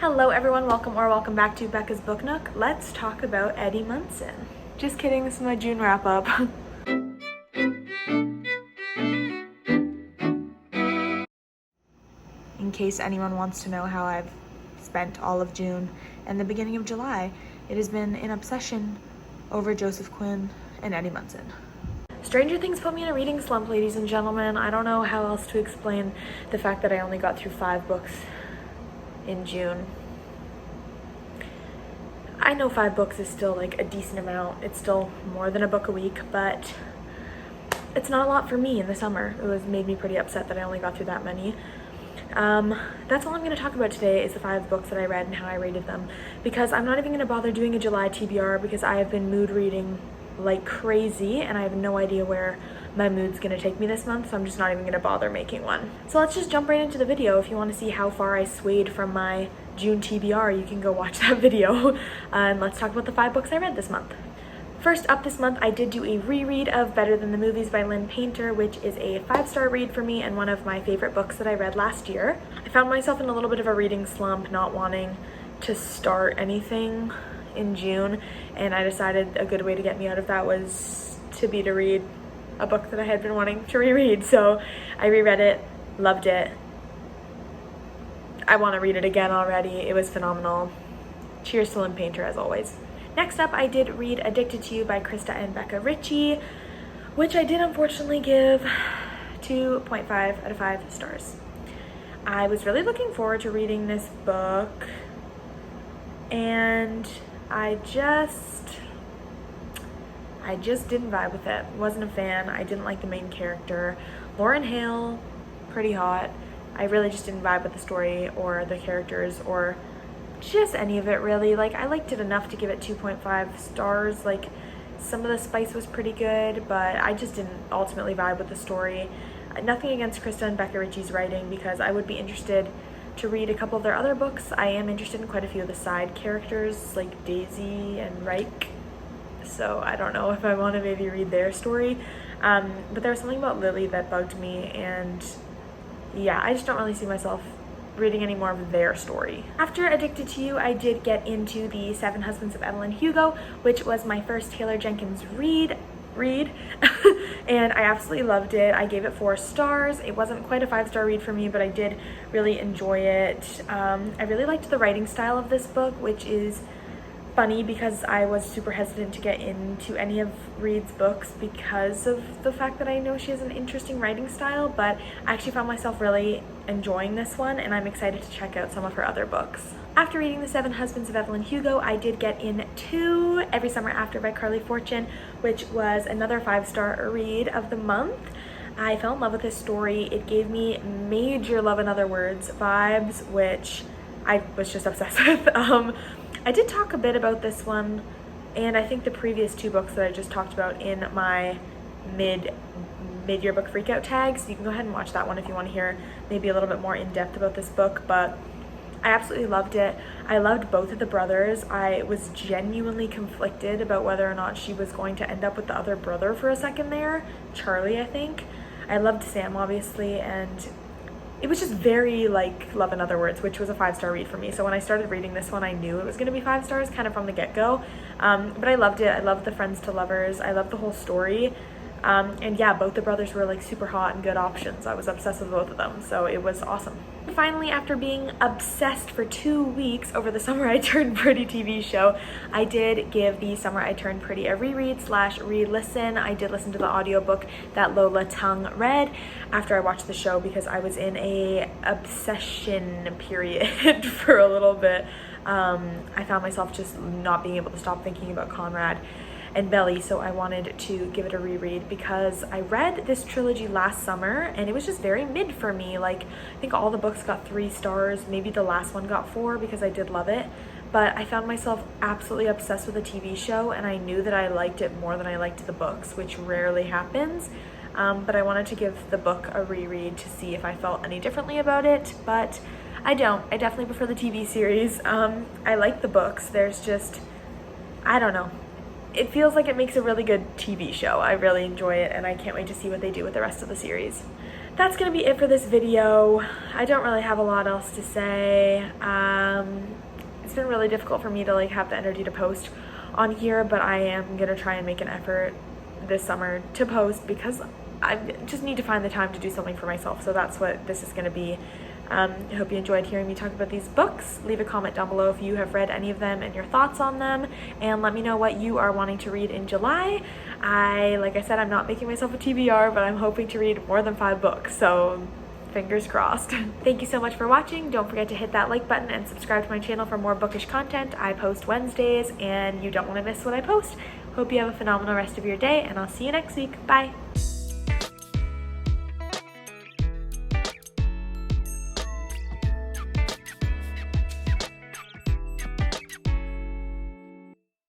Hello everyone, welcome back to Becca's Book Nook. Let's talk about Eddie Munson. Just kidding, this is my June wrap up. In case anyone wants to know how I've spent all of June and the beginning of July, it has been an obsession over Joseph Quinn and Eddie Munson. Stranger Things put me in a reading slump, ladies and gentlemen. I don't know how else to explain the fact that I only got through 5 books in June. I know 5 books is still like a decent amount. It's still more than a book a week, but it's not a lot for me in the summer. It made me pretty upset that I only got through that many. That's all I'm going to talk about today is the 5 books that I read and how I rated them, because I'm not even going to bother doing a July TBR because I have been mood reading like crazy and I have no idea where my mood's going to take me this month, so I'm just not even going to bother making one. So let's just jump right into the video. If you want to see how far I swayed from my June TBR, you can go watch that video. And let's talk about the 5 books I read this month. First up this month, I did do a reread of Better Than the Movies by Lynn Painter, which is a 5-star read for me and one of my favorite books that I read last year. I found myself in a little bit of a reading slump, not wanting to start anything in June, and I decided a good way to get me out of that was to read a book that I had been wanting to reread. So I reread it, loved it. I want to read it again already. It was phenomenal. Cheers to Lynn Painter as always. Next up, I did read Addicted to You by Krista and Becca Ritchie, which I did unfortunately give 2.5 out of 5 stars. I was really looking forward to reading this book, and I just didn't vibe with it. Wasn't a fan. I didn't like the main character. Lauren Hale, pretty hot. I really just didn't vibe with the story or the characters or just any of it really. Like, I liked it enough to give it 2.5 stars. Like, some of the spice was pretty good, but I just didn't ultimately vibe with the story. Nothing against Krista and Becca Ritchie's writing, because I would be interested to read a couple of their other books. I am interested in quite a few of the side characters, like Daisy and Reich. So I don't know if I want to maybe read their story. But there was something about Lily that bugged me, and yeah, I just don't really see myself reading any more of their story. After Addicted to You, I did get into The 7 Husbands of Evelyn Hugo, which was my first Taylor Jenkins read and I absolutely loved it. I gave it 4 stars. It wasn't quite a 5-star read for me, but I did really enjoy it. I really liked the writing style of this book, which is funny because I was super hesitant to get into any of Reed's books because of the fact that I know she has an interesting writing style, but I actually found myself really enjoying this one, and I'm excited to check out some of her other books. After reading The 7 Husbands of Evelyn Hugo, I did get into Every Summer After by Carly Fortune, which was another 5-star read of the month. I fell in love with this story. It gave me major Love in Other Words vibes, which I was just obsessed with. I did talk a bit about this one, and I think the previous 2 books that I just talked about in my mid-year book freakout tags. You can go ahead and watch that one if you want to hear maybe a little bit more in depth about this book, but I absolutely loved it. I loved both of the brothers. I was genuinely conflicted about whether or not she was going to end up with the other brother for a second there, Charlie, I think. I loved Sam, obviously, and it was just very like Love in Other Words, which was a 5-star read for me. So when I started reading this one, I knew it was going to be 5 stars kind of from the get-go. But I loved it. I loved the friends to lovers. I loved the whole story. And yeah, both the brothers were like super hot and good options. I was obsessed with both of them, so it was awesome. Finally, after being obsessed for 2 weeks over the Summer I Turned Pretty TV show, I did give The Summer I Turned Pretty a reread/re-listen. I did listen to the audiobook that Lola Tung read after I watched the show because I was in a obsession period for a little bit. I found myself just not being able to stop thinking about Conrad and Belly, so I wanted to give it a reread because I read this trilogy last summer and it was just very mid for me. Like, I think all the books got 3 stars, maybe the last one got 4 because I did love it, but I found myself absolutely obsessed with the TV show, and I knew that I liked it more than I liked the books, which rarely happens. But I wanted to give the book a reread to see if I felt any differently about it, but I don't. I definitely prefer the TV series. I like the books. There's just, I don't know. It feels like it makes a really good TV show. I really enjoy it, and I can't wait to see what they do with the rest of the series. That's gonna be it for this video. I don't really have a lot else to say. really difficult for me to like have the energy to post on here, but I am gonna try and make an effort this summer to post because I just need to find the time to do something for myself. So that's what this is gonna be. I hope you enjoyed hearing me talk about these books. Leave a comment down below if you have read any of them and your thoughts on them, and let me know what you are wanting to read in July. Like I said, I'm not making myself a TBR, but I'm hoping to read more than 5 books, so fingers crossed. Thank you so much for watching. Don't forget to hit that like button and subscribe to my channel for more bookish content. I post Wednesdays, and you don't want to miss what I post. Hope you have a phenomenal rest of your day, and I'll see you next week. Bye!